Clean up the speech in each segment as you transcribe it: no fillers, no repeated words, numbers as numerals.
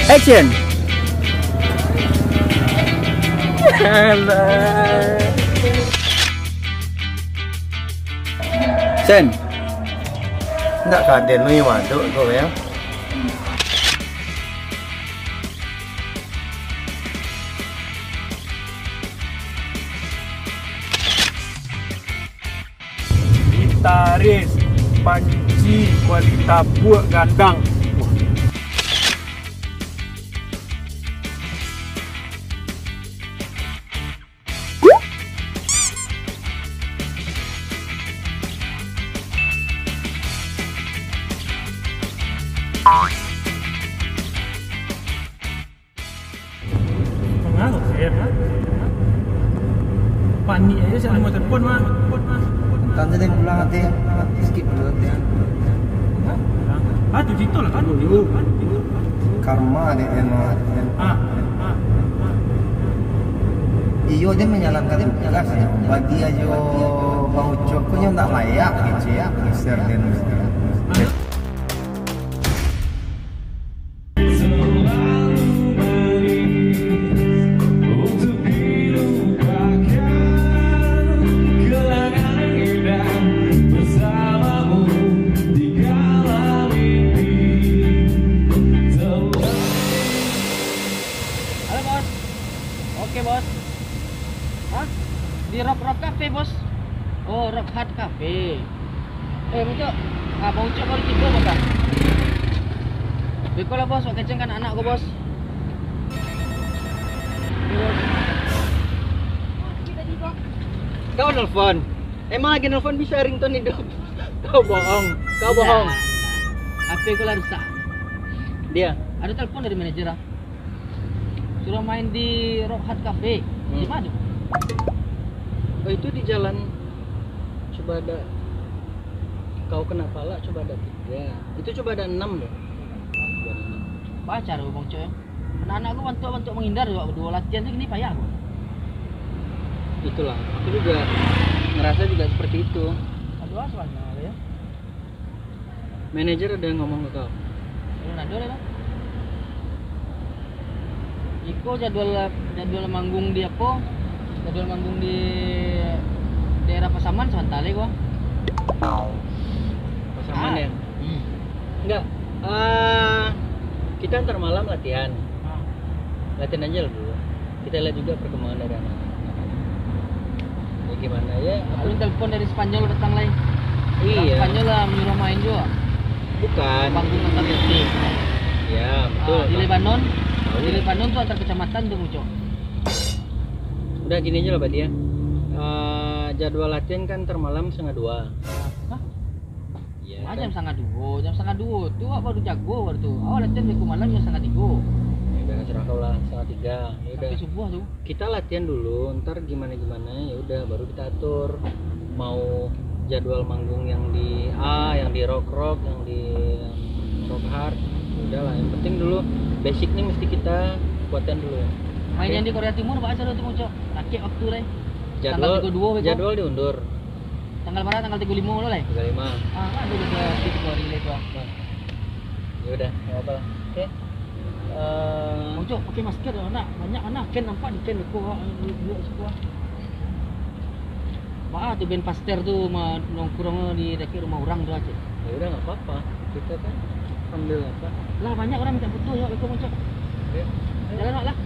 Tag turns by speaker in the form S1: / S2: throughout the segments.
S1: Action. Sen.
S2: Enggak kaden lu yang waduk kok ya.
S3: Gitaris Panji kualitas buat gandang.
S4: Pengaruh saya, panik aja saya mau telepon mah.
S2: Tante deh pulang nanti skip dulu ya.
S4: Ah, 7 juta lah kan dulu.
S2: Karma deh yang iyo dia menjalankan tugasnya. Bagi aja Bang Ucok punya tak layak gitu ya. Mister dan
S5: Oke bos. Hah? Di Rock Cafe bos. Oh Rock Hard Cafe. Betul. Abang Ucok baru tidur bos. Beko lah bos, keceng kan anak gua bos. Kau nelfon. Emang lagi nelfon bisa ringtone hidup. Kau bohong. Kau bohong. HP gua lah rusak. Dia ada telepon dari manajer. Suruh main di Rock Hard Cafe. Di mana? Oh itu di jalan coba ada kau kena pala coba ada 3. Itu coba ada 6 loh. Pacar lu Bang Coy. Anak-anak gua bantu menghindar dua latihan tuh gini payah gua. Itulah, aku juga ngerasa juga seperti itu. Aduh soalnya ya. Manajer ada yang ngomong ke kau. Ada lah. Iko jadwal manggung di apa? Jadwal manggung di daerah Pasaman Santale gua. Pasaman ya? Enggak. Kita ntar malam latihan. Latihan aja dulu. Kita lihat juga perkembangan dari anak. Ya gimana ya? Aku telepon dari Spanyol datang lagi. Iya. Spanyol lah menyuruh main juga. Bukan. Panggung antar distrik. Ya betul. Di Lebanon. Di Lebanon tuh antar kecamatan tuh Mucok. Udah gini aja lah Pak dia. Jadwal latihan kan ntar malam 1:30. Hah? Iya. Jam 1:30. Jam 1:30 tuh baru jago baru tuh. Awal latihan minggu malam jam 2:30. Ya udah serah kau lah 2:30. Ya udah. Sampai subuh tuh. Kita latihan dulu, ntar gimana ya udah baru kita atur mau jadwal manggung yang di yang di rock, yang di rock hard. Udah lah, yang penting dulu basic nih mesti kita kuatkan dulu ya. Main yang di Korea Timur Pak aja tuh Mucok. Rakit waktu lah. Jadwal 32 jadwal diundur. Tanggal berapa? Tanggal 35 lo lah. 35. Ada juga di hari itu. Ya udah, enggak apa-apa lah. Oke. Mucok pakai masker anak. Banyak anak ken nampak di ken kok semua. Wah, tuh band Pasteur tuh nongkrong di dekat rumah orang tuh aja. Ya udah enggak apa-apa. Kita kan ambil apa? Lah banyak orang minta foto ya, Beko Mucok. Ya. Jalan lah.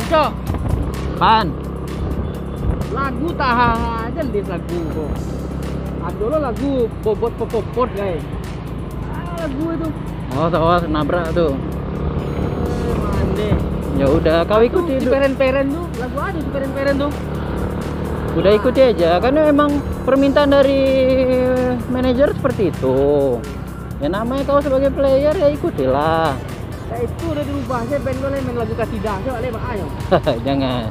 S5: Mucok. Pan. Lagu tahan aja di lagu kok. Ada lo lagu bobot popopot guys. Lagu itu. Oh, nabrak tuh. Mande. Ya udah, kau ikuti di peren-peren tuh. Lagu ada di peren-peren tuh. Udah ikuti aja, karena emang permintaan dari manajer seperti itu. Ya namanya kau sebagai player ya ikutilah. Ya itu udah dirubah, saya band lo main lagu kasidah, coba lewat ayo. Jangan.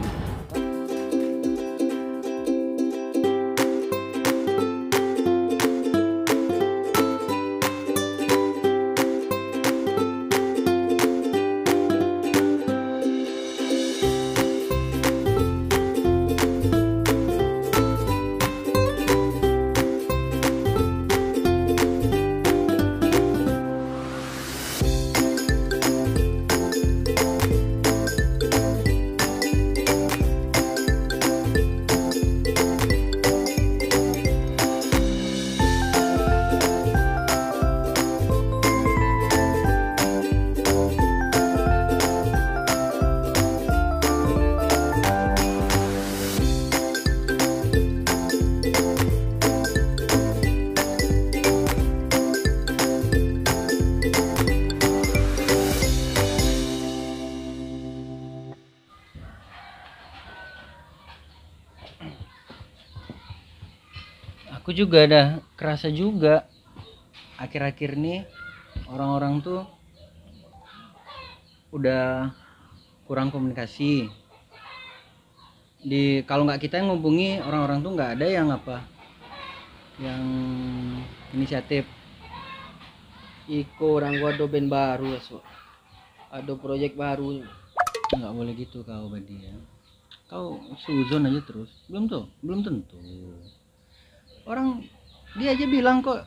S5: Aku juga ada kerasa juga akhir-akhir ini orang-orang tuh udah kurang komunikasi. Kalau nggak kita yang ngubungi orang-orang tuh nggak ada yang yang inisiatif.
S1: Iko orang gua ada band baru so. Ada proyek baru.
S5: Nggak boleh gitu kau Badia. Kau suzon aja terus. Belum tentu. Orang dia aja bilang kok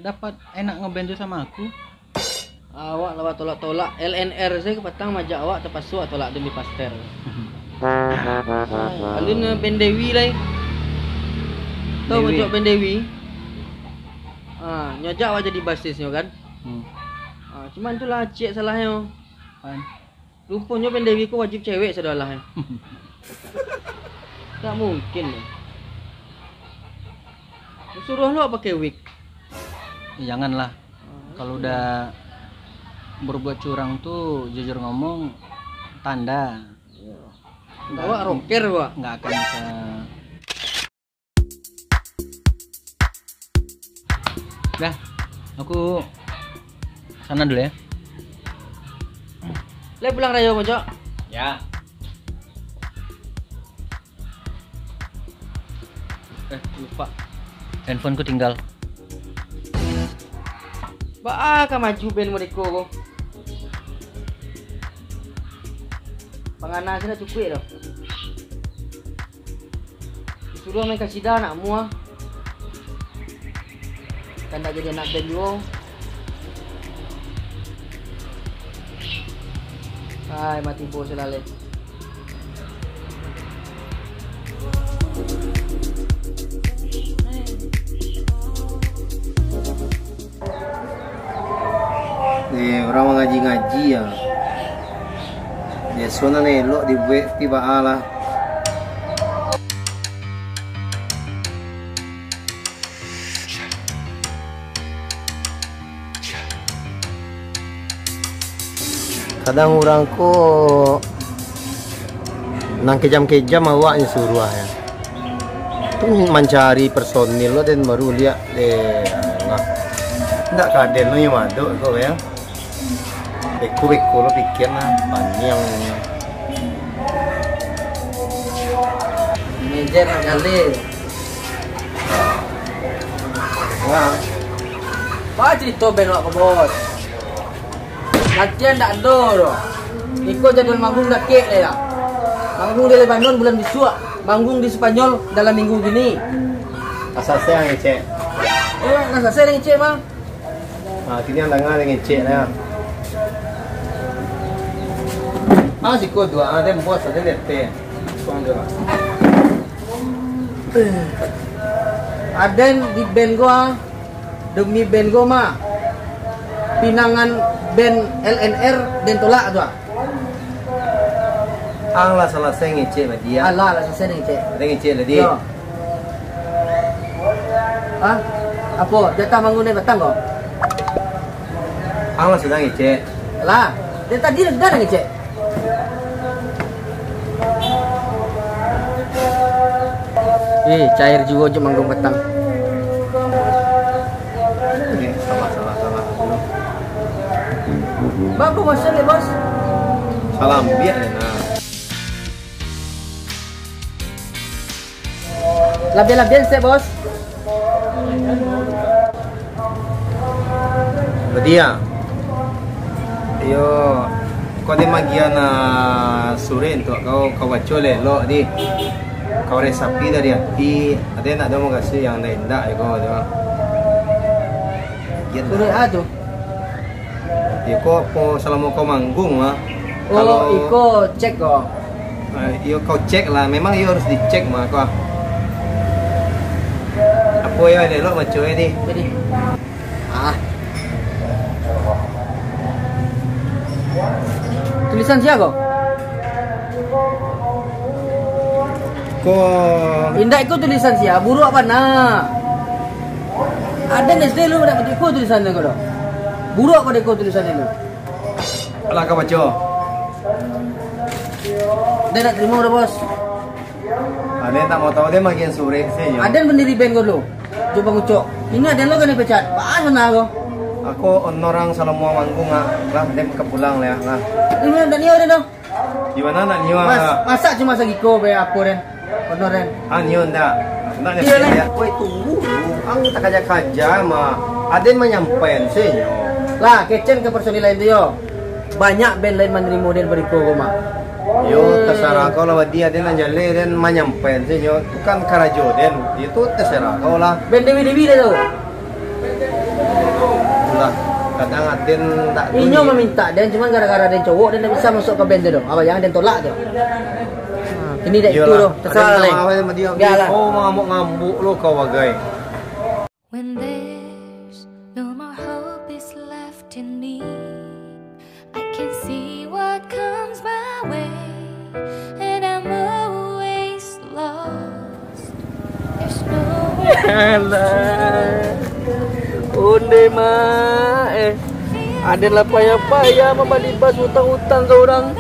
S5: dapat enak ngeband tuh sama aku.
S1: Awak lawat tolak-tolak LNR saya ke petang majak awak terpasu tolak demi pastel. Alun band Dewi lah. Tahu majak band Dewi? Nyojak awak jadi basisnya kan? Cuman itulah cek salahnya. Rupanya band Dewi ku wajib cewek sadalahnya. Tak mungkin. Suruh lo pakai wig.
S5: Janganlah. Kalau udah berbuat curang tuh jujur ngomong tanda.
S1: Bawa rocker gua.
S5: Nggak akan bisa. Dah, aku sana dulu ya.
S1: Le pulang raya Mojok.
S5: Ya. Lupa. Handphoneku tinggal.
S1: Ka maju band mereka kok. Pangana sila cukup dah. Disuruh main kasih dah nak mua. Kan tak jadi anak band juga. Hai mati bos selalu.
S2: Orang ngaji-ngaji ya. Biasanya nih lo dibuat tiba Allah. Kadang orang kok nang kejam-kejam awaknya suruh ya. Tuh mencari personil lo dan baru lihat nggak kaden lo yang maduk kok ya. Beko lo pikir lah panjang.
S1: Manajer nak kali.
S2: Wah,
S1: Pak cerita band awak ke bos. Latihan tak ada doh. Ikut jadwal manggung dah kek lah. Manggung di Lebanon bulan besok. Manggung di Spanyol dalam minggu gini.
S2: asal saya ngecek.
S1: Nasa saya yang cek bang.
S2: Kini yang tengah yang ngecek lah. Si kau dua, ada bos ada lete.
S1: Ada di band gua demi band gua mah pinangan band LNR dan tolak tu.
S2: Lah selesai ngecek lah dia.
S1: Alah selesai yang cek.
S2: Ada ngecek lah dia.
S1: Apa? Jatah manggung ni batang kau?
S2: Lah sudah ngecek.
S1: Lah, dia tadi dah ngecek. Cair juga je manggung petang.
S2: Salah.
S1: Bagus masa ni bos.
S2: Salam biar nah.
S1: Labian saya bos.
S2: Dia. Yo, kau di magian sore untuk kau baca lo di. Kau resapi dari api, ada nak demo kasih yang lain tak? Kau ada.
S1: Sore tu.
S2: Iko selama kau manggung lah.
S1: Iko cek kau.
S2: Kau cek lah. Memang iyo harus dicek mah kau. Apa ya ada lo macam ni?
S1: Jadi. Tulisan siapa kau? Indah ikut tulisan siapa? Buruk apa nah? Ada SD lu dapat ikut tulisan kau dah. Buruk apa ikut tulisan lu?
S2: Alah kau baca.
S1: Dia nak terima dah bos.
S2: Ada tak mau tahu dia makin sore sih.
S1: Ada pendiri band kau dulu. Coba ngucok. Ini ada lo kan yang pecat. Bahas mana aku?
S2: Aku orang salah mau manggung lah dem ke pulang lah lah.
S1: Ini ada nio deh dong.
S2: Gimana nak nyo?
S1: Masa cuma segiko be apa den? Benar den.
S2: Nyo ndak. Ndak
S1: Iya,
S2: ni ya. Koi tunggu. Ang tak kaja mah. Aden menyampaikan sih nyo.
S1: Lah, kecen ke personil lain tu yo. Banyak band lain menerima model beriko koma.
S2: Yo terserah kau lah dia dan jale dan menyampaikan sih nyo. Bukan karajo den. Itu terserah kau lah.
S1: Band Dewi deh tu.
S2: Lah kadang Aden tak.
S1: Inyo meminta dan cuma gara-gara den cowok dan tak bisa masuk ke band tu. Apa jangan den tolak tu. Ini dah itu tu. Terserah lain. Biarlah.
S2: Oh ngamuk-ngamuk lo kau bagai.
S6: When there's no more hope is left in me, I can see what comes my way, and I'm always lost. There's no
S5: Onde mah ada lah payah-payah membalipas hutang-hutang ke orang.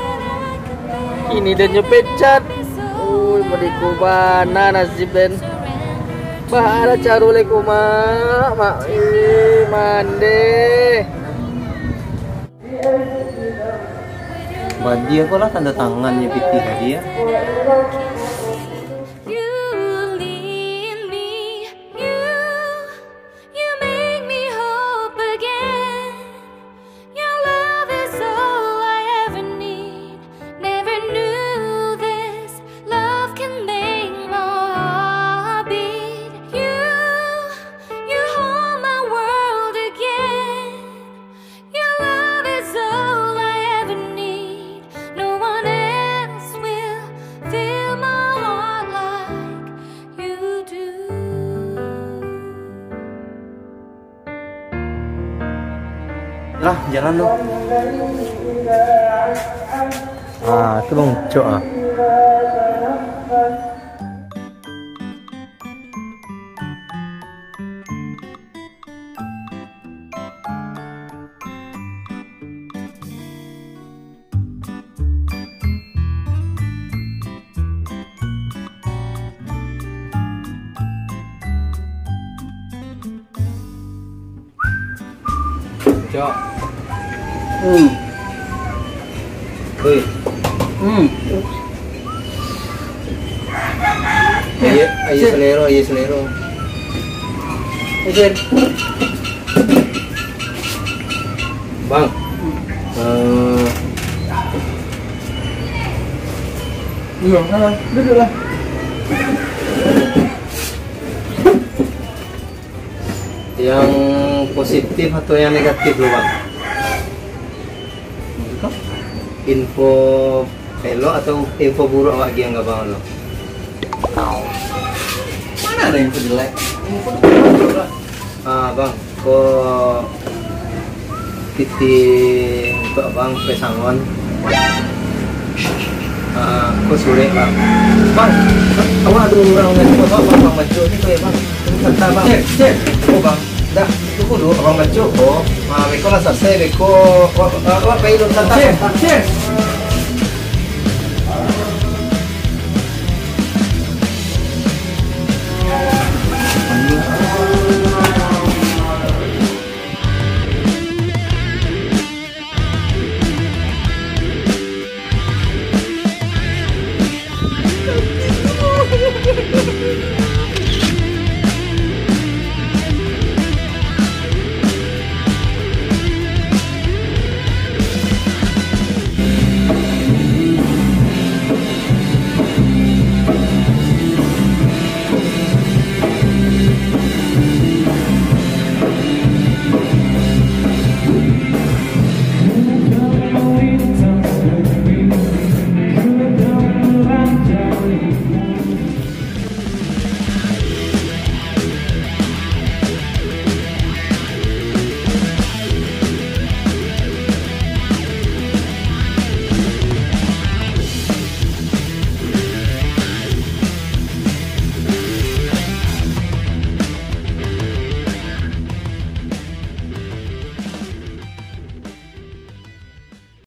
S5: Ini dan nyepecat. Beriku bana nasib dan bahara carule kuma mak ini mande.
S2: Dia kok lah tanda tangannya piti tadi ya.
S6: you lead me, you make me hope again. Your love is all I ever need. Never knew this love can make my heart beat. You hold my world again. Your love is all I ever need. No one else will fill my heart like you do.
S2: Lah jalan lo. Itu bang cok ah. Cok. Woi. Ayo selero.
S1: Izin.
S2: Bang.
S1: Iya, duduklah.
S2: Yang positif atau yang negatif lo bang? Info elo atau info buruk lagi yang nggak bang lo?
S1: Mana ada info jelek? Info buruk lah.
S2: Bang, kok titi untuk bang pesangon? Kok sore bang? Bang, awak ada orang yang bang baca ni tu bang. Kata bang. Cek. Oh bang. Dah, tunggu dulu abang baca. Oh, mereka lah selesai. Mereka, apa itu? Cek.